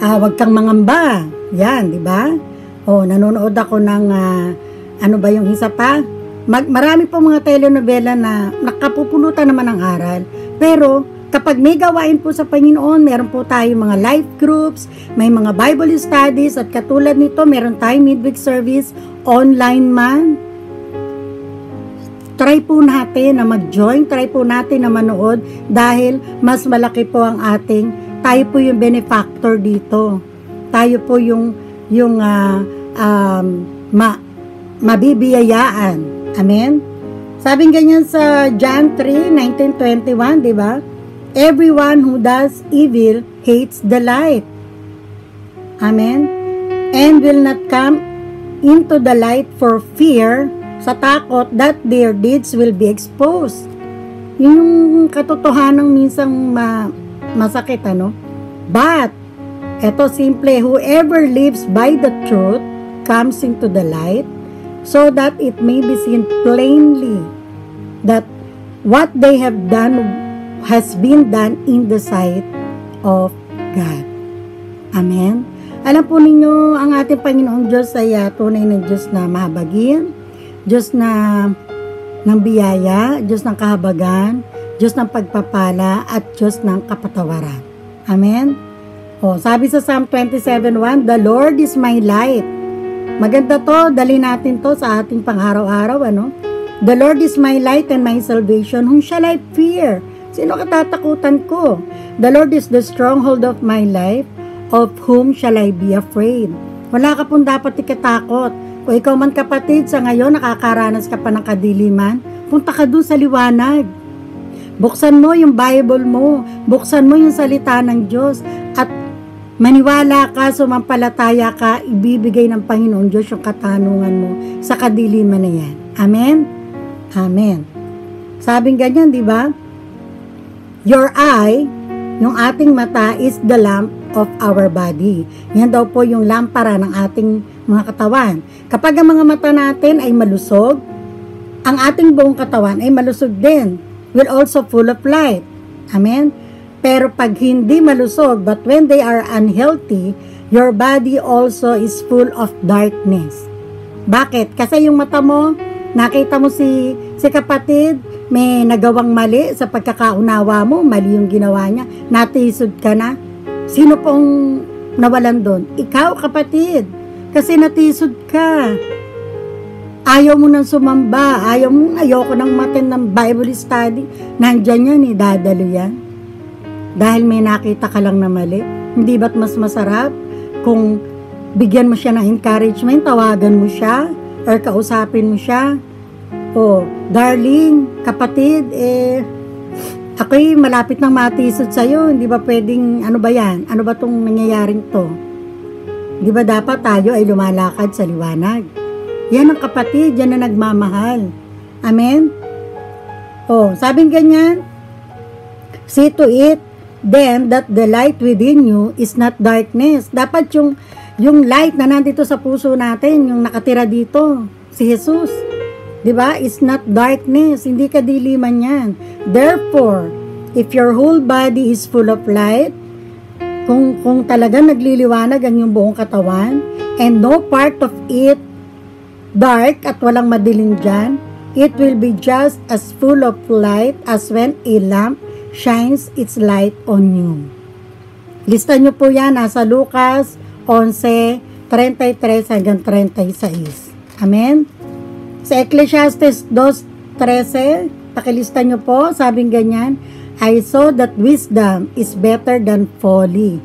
Speaker 3: Huwag Kang Mangamba. Yan, di ba? Nanonood ako ng, ano ba yung isa pa? Marami po mga telenovela na nakapupulutan naman ng aral. Pero, kapag may gawain po sa Panginoon, meron po tayo mga life groups, may mga Bible studies, at katulad nito, meron tayong midweek service, online man. Try po natin na mag-join, try po natin na manood, dahil mas malaki po ang tayo po yung benefactor dito. Tayo po yung mabibiyayaan. Amen? Sabing ganyan sa John 3:19-21, di ba? Everyone who does evil hates the light. Amen? And will not come into the light for fear, sa takot that their deeds will be exposed. Yung katotohanang minsang masakit, But, eto simple, whoever lives by the truth comes into the light, so that it may be seen plainly that what they have done has been done in the sight of God. Amen? Alam po ninyo, ang ating Panginoong Diyos ay tunay na Diyos na mahabagin, Diyos na ng biyaya, Diyos ng kahabagan, Diyos ng pagpapala, at Diyos ng kapatawaran. Amen? Sabi sa Psalm 27:1, The Lord is my light. Maganda to, dali natin to sa ating pang-araw-araw, The Lord is my light and my salvation, whom shall I fear? Sino katatakutan ko? The Lord is the stronghold of my life, of whom shall I be afraid? Wala ka pong dapat ikatakot. Kung ikaw man kapatid, sa ngayon nakakaranas ka pa ng kadiliman, punta ka dun sa liwanag. Buksan mo yung Bible mo, buksan mo yung salita ng Diyos, at maniwala ka, sumampalataya ka, ibibigay ng Panginoon Diyos yung katanungan mo sa kadiliman na yan. Amen? Amen. Sabing ganyan, di ba? Your eye, yung ating mata, is the lamp of our body. Yan daw po yung lampara ng ating mga katawan. Kapag ang mga mata natin ay malusog, ang ating buong katawan ay malusog din. Will also full of light. Amen? Pero pag hindi malusog, but when they are unhealthy, your body also is full of darkness. Bakit? Kasi yung mata mo, nakita mo si kapatid, may nagawang mali sa pagkakaunawa mo, mali yung ginawa niya, natisod ka na. Sino pong nawalan doon? Ikaw, kapatid. Kasi natisod ka. Ayaw mo nang sumamba, ayoko nang matin ng Bible study. Nandyan yan, dadalo yan. Dahil may nakita ka lang na mali. Hindi ba't mas masarap kung bigyan mo siya ng encouragement, tawagan mo siya, or kausapin mo siya? Darling, kapatid, ako'y malapit nang matisod sa'yo, hindi ba pwedeng, ano ba yan? Ano ba tong nangyayaring to? Di ba dapat tayo ay lumalakad sa liwanag? Yan ang kapatid, yan ang nagmamahal. Amen? Sabing ganyan, see to it, then, that the light within you is not darkness. Dapat yung light na nandito sa puso natin, yung nakatira dito, si Jesus. Diba? It's not darkness. Hindi kadiliman yan. Therefore, if your whole body is full of light, kung talagang nagliliwanag ang yung buong katawan, and no part of it dark at walang madilim dyan, it will be just as full of light as when a lamp shines its light on you. Lista nyo po yan, nasa Lucas 11:33 hanggang 36. Amen? Sa Ecclesiastes 2:13, pakilista nyo po, sabing ganyan, I saw that wisdom is better than folly,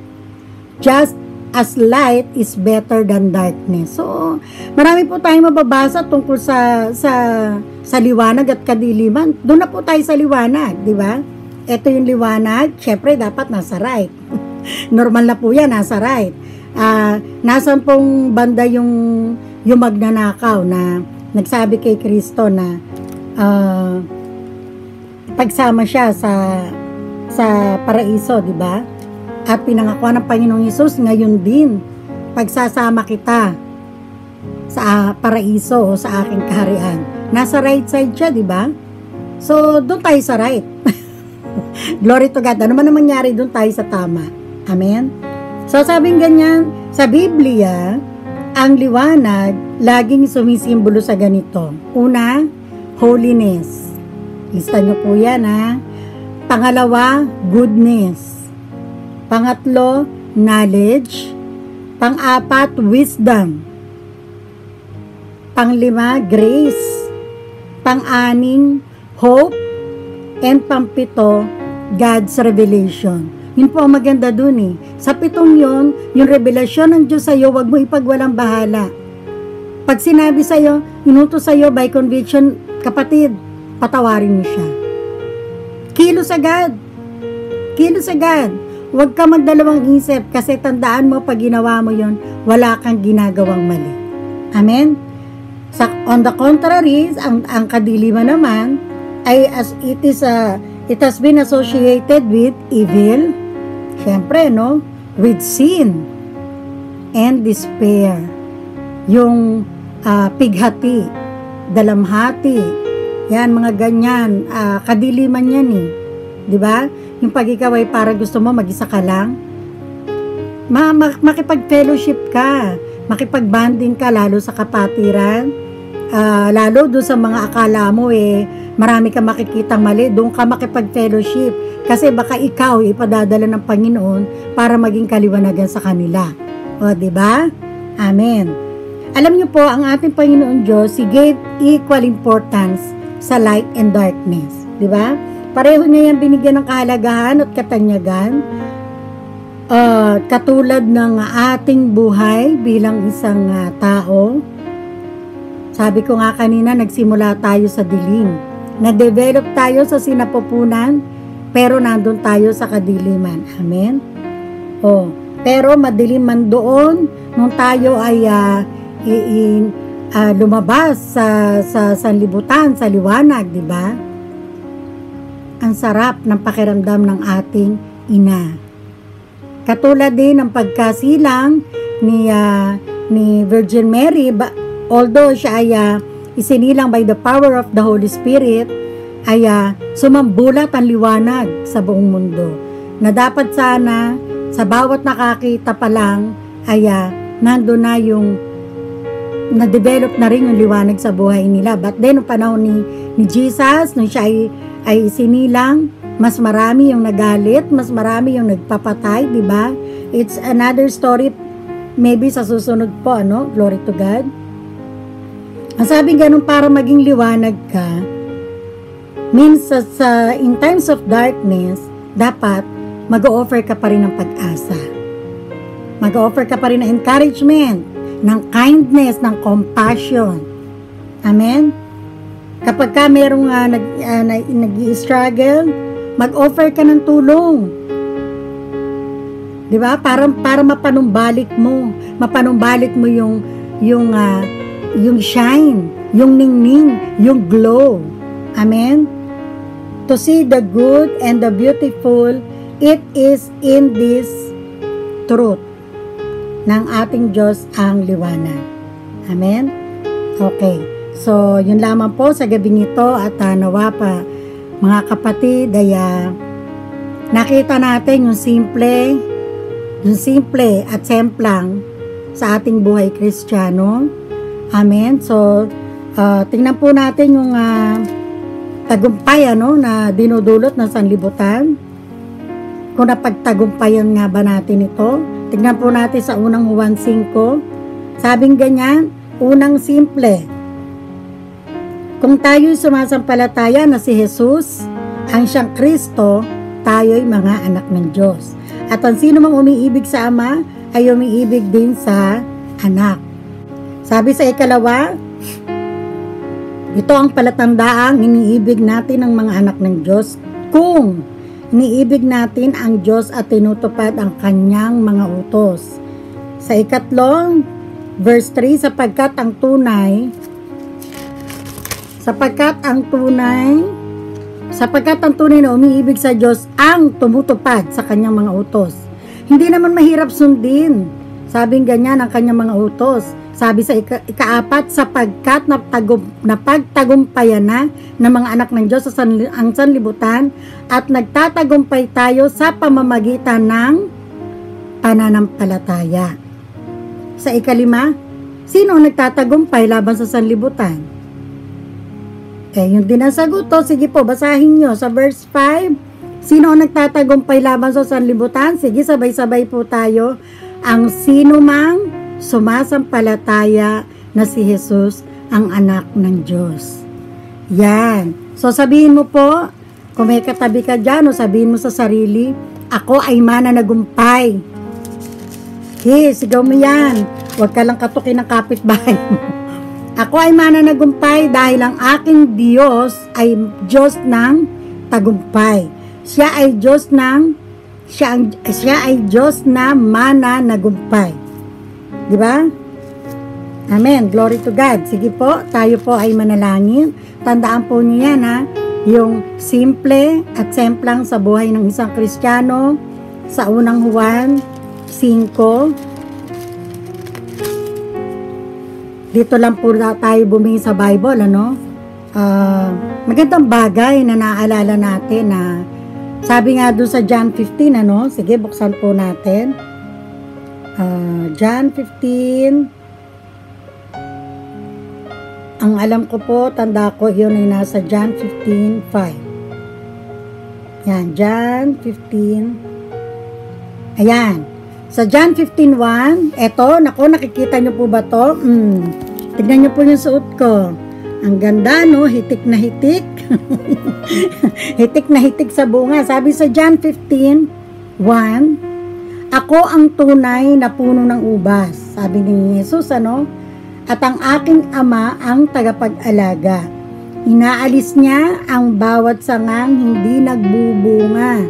Speaker 3: just as light is better than darkness. So, marami po tayong mababasa tungkol sa liwanag at kadiliman. Doon na po tayo sa liwanag, di ba? Ito yung liwanag, syempre dapat nasa right. Normal na po yan, nasa right. Nasaan pong banda yung magnanakaw na nagsabi kay Kristo na pagsama siya sa paraiso, di ba? At pinangakuan ng Panginoong Hesus, ngayon din, pagsasama kita sa paraiso o sa aking kaharian. Nasa right side siya, di ba? So, doon tayo sa right. Glory to God. Ano man ang mangyari, doon tayo sa tama. Amen? So, sabing ganyan, sa Biblia, ang liwanag, laging sumisimbolo sa ganito. Una, holiness. Lista nyo po yan, ha? Pangalawa, goodness. Pangatlo, knowledge. Pang-apat, wisdom. Panglima, grace. Pang-anim, hope. And pang-pito, God's revelation. Yun po ang maganda dun eh. Sa pitong yun, yung revelasyon ng Diyos sa'yo, wag mo ipagwalang bahala. Pag sinabi sa'yo, inutos sa'yo by conviction, kapatid, patawarin mo siya. Kilos agad. Kilos agad. Huwag ka magdalawang isip kasi tandaan mo pag ginawa mo yon, wala kang ginagawang mali. Amen? On the contrary, ang kadiliman naman ay as it has been associated with evil, syempre, no? With sin and despair. Yung pighati, dalamhati, yan, mga ganyan, kadiliman yan eh. Diba? Yung pag ikaw ay para gusto mo mag-isa ka lang, makipag-fellowship ka, makipag-banding ka, lalo sa kapatiran, lalo doon sa mga akala mo marami ka makikitang mali, doon ka makipag-fellowship, kasi baka ikaw ipadadala ng Panginoon para maging kaliwanagan sa kanila. O, diba? Amen. Alam niyo po, ang ating Panginoon Diyos, He gave equal importance sa light and darkness. Diba? Pareho niya yan binigyan ng kahalagahan at katanyagan, katulad ng ating buhay bilang isang tao. Sabi ko nga kanina, nagsimula tayo sa dilim. Na-develop tayo sa sinapupunan, pero nandun tayo sa kadiliman. Amen? Pero madilim man doon, nung tayo ay lumabas sa sanlibutan, sa liwanag, di ba? Ang sarap ng pakiramdam ng ating ina. Katulad din ng pagkasilang ni Virgin Mary, although siya ay isinilang by the power of the Holy Spirit, ay sumambulat ang liwanag sa buong mundo. Na dapat sana, sa bawat nakakita pa lang, ay nandun na yung na-develop na rin yung liwanag sa buhay nila. But then, noong panahon ni Jesus, nung siya ay sinilang, mas marami yung nagalit, mas marami yung nagpapatay, di ba? It's another story, maybe sa susunod po, ano? Glory to God. Ang sabi ganun, para maging liwanag ka, means in times of darkness, dapat mag-o-offer ka pa rin ng pag-asa. Mag-o-offer ka pa rin ng encouragement, ng kindness, ng compassion. Amen? Kapag ka merong nag-i-struggle, mag-offer ka ng tulong. Di ba? Para mapanumbalik mo yung shine, yung ningning, yung glow. Amen? To see the good and the beautiful, it is in this truth ng ating Diyos ang liwanag. Amen? Okay. So, yun lamang po sa gabing ito at nawa pa mga kapatid ay nakita natin yung simple at semplang sa ating buhay Kristiyano. Amen. So, tingnan po natin yung tagumpay na dinudulot ng sanlibutan. Kung napagtagumpayan nga ba natin ito. Tingnan po natin sa unang Juan 5. Sabing ganyan, unang simple. Kung tayo'y sumasampalataya na si Jesus, ang siyang Kristo, tayo'y mga anak ng Diyos. At ang sino mang umiibig sa Ama, ay umiibig din sa anak. Sabi sa ikalawa, ito ang palatandaang iniibig natin ang mga anak ng Diyos kung iniibig natin ang Diyos at tinutupad ang kanyang mga utos. Sa ikatlo, verse 3, sapagkat ang tunay na umiibig sa Diyos ang tumutupad sa kanyang mga utos. Hindi naman mahirap sundin, sabing ganyan ang kanyang mga utos. Sabi sa ikaapat, sapagkat napagtagumpayan na ng mga anak ng Diyos ang sanlibutan at nagtatagumpay tayo sa pamamagitan ng pananampalataya. Sa ikalima, sino ang nagtatagumpay laban sa sanlibutan? Yung din ang sagot to. Sige po, basahin nyo sa verse 5. Sino ang nagtatagumpay laban sa sanlibutan? Sige, sabay-sabay po tayo. Ang sino mang sumasampalataya na si Jesus ang anak ng Diyos. Yan. So sabihin mo po, kung may katabi ka dyan, o sabihin mo sa sarili, ako ay mananagumpay. Sigaw mo yan. Huwag ka lang katukin ng kapitbahay mo. Ako ay mananagumpay dahil ang aking Diyos ay Diyos ng tagumpay. Siya ay Diyos na mananagumpay. Diba? Amen. Glory to God. Sige po, tayo po ay manalangin. Tandaan po niyo yan, ha? Yung simple at semplang sa buhay ng isang Kristiyano sa unang Juan 5. Dito lang po tayo bumingin sa Bible, ano? Magandang bagay na naaalala natin na sabi nga doon sa John 15, ano? Sige, buksan po natin. John 15. Ang alam ko po, tanda ko, yun ay nasa John 15:5. Yan, John 15. Ayan. Sa John 15:1, eto, naku, nakikita nyo po ba to? Tignan nyo po yung suot ko. Ang ganda, no? Hitik na hitik. Hitik na hitik sa bunga. Sabi sa John 15:1, ako ang tunay na puno ng ubas. Sabi ni Jesus, ano? At ang aking ama ang tagapag-alaga. Inaalis niya ang bawat sangang hindi nagbubunga.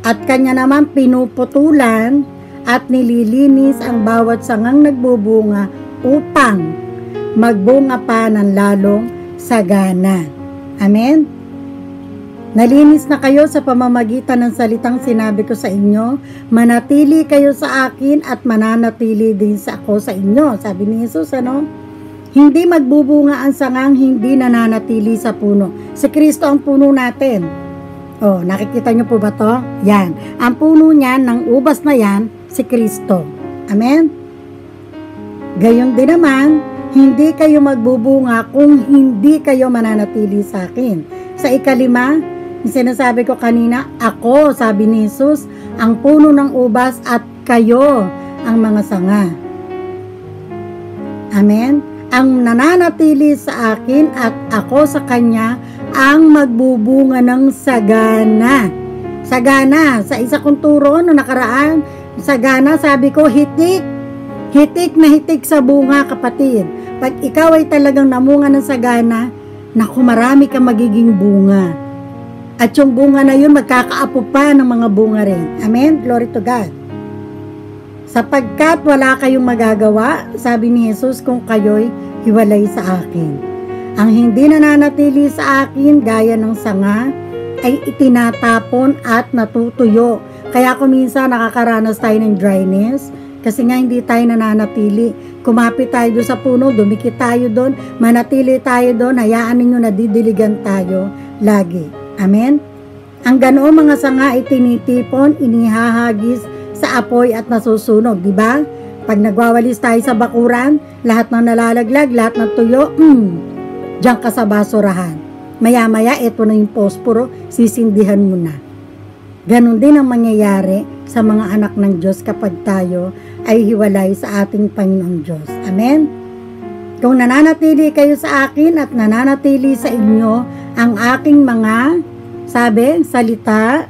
Speaker 3: At kanya naman pinuputulan at nililinis ang bawat sangang nagbubunga upang magbunga pa ng lalong sagana. Amen? Nalinis na kayo sa pamamagitan ng salitang sinabi ko sa inyo. Manatili kayo sa akin at mananatili din ako sa inyo. Sabi ni Jesus, ano? Hindi magbubunga ang sangang hindi nananatili sa puno. Si Kristo ang puno natin. Oh, nakikita nyo po ba to? Yan. Ang puno niyan, ng ubas na yan, si Kristo. Amen? Gayon din naman, hindi kayo magbubunga kung hindi kayo mananatili sa akin. Sa ikalima, yung sinasabi ko kanina, ako, sabi ni Jesus, ang puno ng ubas at kayo ang mga sanga. Amen? Ang nananatili sa akin at ako sa kanya ang magbubunga ng sagana. Sagana, sa isa kong turo no nakaraan, sagana, sabi ko, hitik. Hitik na hitik sa bunga, kapatid. Pag ikaw ay talagang namunga ng sagana, naku, marami kang magiging bunga. At yung bunga na yun, magkakaapo pa ng mga bunga rin. Amen? Glory to God. Sapagkat wala kayong magagawa, sabi ni Jesus, kung kayo'y hiwalay sa akin. Ang hindi nananatili sa akin, gaya ng sanga, ay itinatapon at natutuyo. Kaya kung minsan nakakaranas tayo ng dryness, kasi nga hindi tayo nananatili. Kumapit tayo doon sa puno, dumikit tayo doon, manatili tayo doon, hayaan ninyo na didiligan tayo lagi. Amen? Ang ganoong mga sanga ay tinitipon, inihahagis sa apoy at nasusunog, di ba? Pag nagwawalis tayo sa bakuran, lahat ng nalalaglag, lahat ng tuyo, diyan ka sa basurahan. Maya-maya, ito na yung posporo, sisindihan mo na. Ganon din ang mangyayari sa mga anak ng Diyos kapag tayo ay hiwalay sa ating Panginoong Diyos. Amen? Kung nananatili kayo sa akin at nananatili sa inyo ang aking mga, sabi, salita,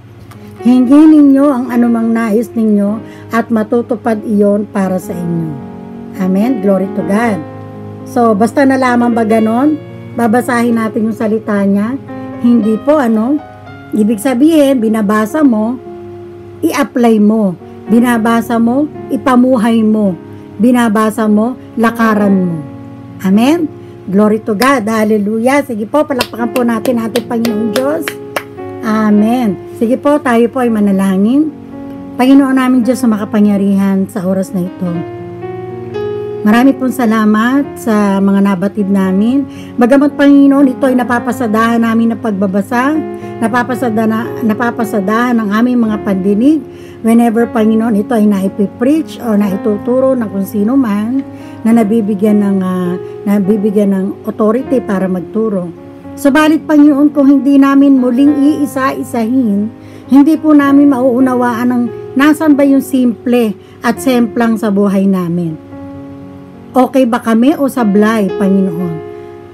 Speaker 3: hingin ninyo ang anumang nais ninyo at matutupad iyon para sa inyo. Amen. Glory to God. So, basta na lamang ba ganon? Babasahin natin yung salita niya? Hindi po, ibig sabihin, binabasa mo, i-apply mo. Binabasa mo, ipamuhay mo. Binabasa mo, lakaran mo. Amen? Glory to God. Hallelujah. Sige po, palakpakan po natin ating Panginoon Diyos. Amen. Sige po, tayo po ay manalangin. Panginoon namin Diyos sa makapangyarihan sa oras na ito. Marami pong salamat sa mga nabatid namin. Bagamat Panginoon, ito ay napapasadahan namin na pagbabasa, napapasadahan ng aming mga pandinig. Whenever Panginoon, ito ay naipipreach o naituturo ng kung sino man na nabibigyan ng authority para magturo. Subalit Panginoon, kung hindi namin muling iisa-isahin, hindi po namin mauunawaan ng nasan ba yung simple at semplang sa buhay namin. Okay ba kami o sablay, Panginoon?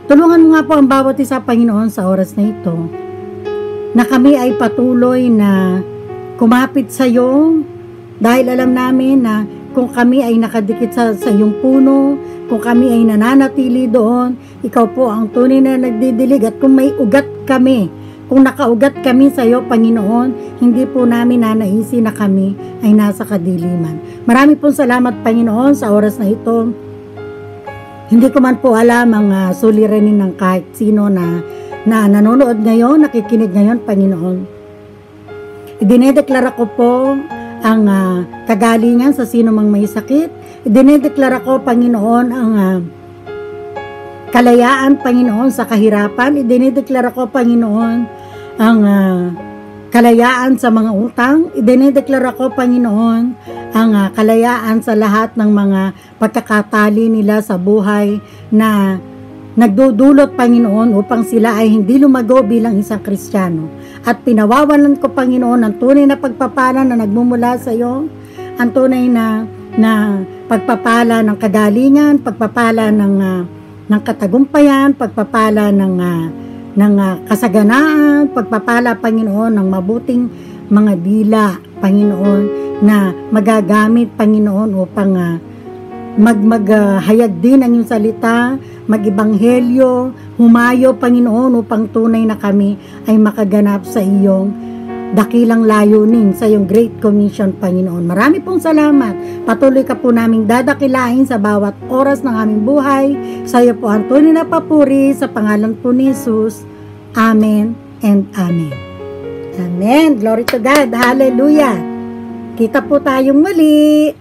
Speaker 3: Tulungan mo nga po ang bawat isa, Panginoon, sa oras na ito, na kami ay patuloy na kumapit sa iyo, dahil alam namin na kung kami ay nakadikit sa iyong puno, kung kami ay nananatili doon, ikaw po ang tunay na nagdidilig. At kung may ugat kami, kung nakaugat kami sa iyo, Panginoon, hindi po namin nanaisin na kami ay nasa kadiliman. Marami pong salamat, Panginoon, sa oras na ito. Hindi ko man po alam ang suliranin ng kahit sino na nanonood ngayon, nakikinig ngayon, Panginoon. Idinedeklara ko po ang kagalingan sa sino mang may sakit. Idinedeklara ko, Panginoon, ang kalayaan, Panginoon, sa kahirapan. Idinedeklara ko, Panginoon, ang kalayaan sa mga utang. Idinedeklara ko, Panginoon, ang kalayaan sa lahat ng mga pagkakatali nila sa buhay na nagdudulot, Panginoon, upang sila ay hindi lumago bilang isang Kristiyano. At pinawawalan ko, Panginoon, ang tunay na pagpapala na nagmumula sa iyo, ang tunay na pagpapala ng kagalingan, pagpapala ng katagumpayan, pagpapala ng kasaganaan, pagpapala, Panginoon, ng mabuting mga dila, Panginoon, na magagamit, Panginoon, upang maghayag din ang iyong salita, mag-ibanghelyo, humayo, Panginoon, upang tunay na kami ay makaganap sa iyong dakilang layunin, sa iyong Great Commission, Panginoon. Marami pong salamat. Patuloy ka po naming dadakilain sa bawat oras ng aming buhay. Sa iyo po ang tunay na papuri, sa pangalan po ni Jesus. Amen and Amen. Amen. Glory to God. Hallelujah. Kita po tayong muli.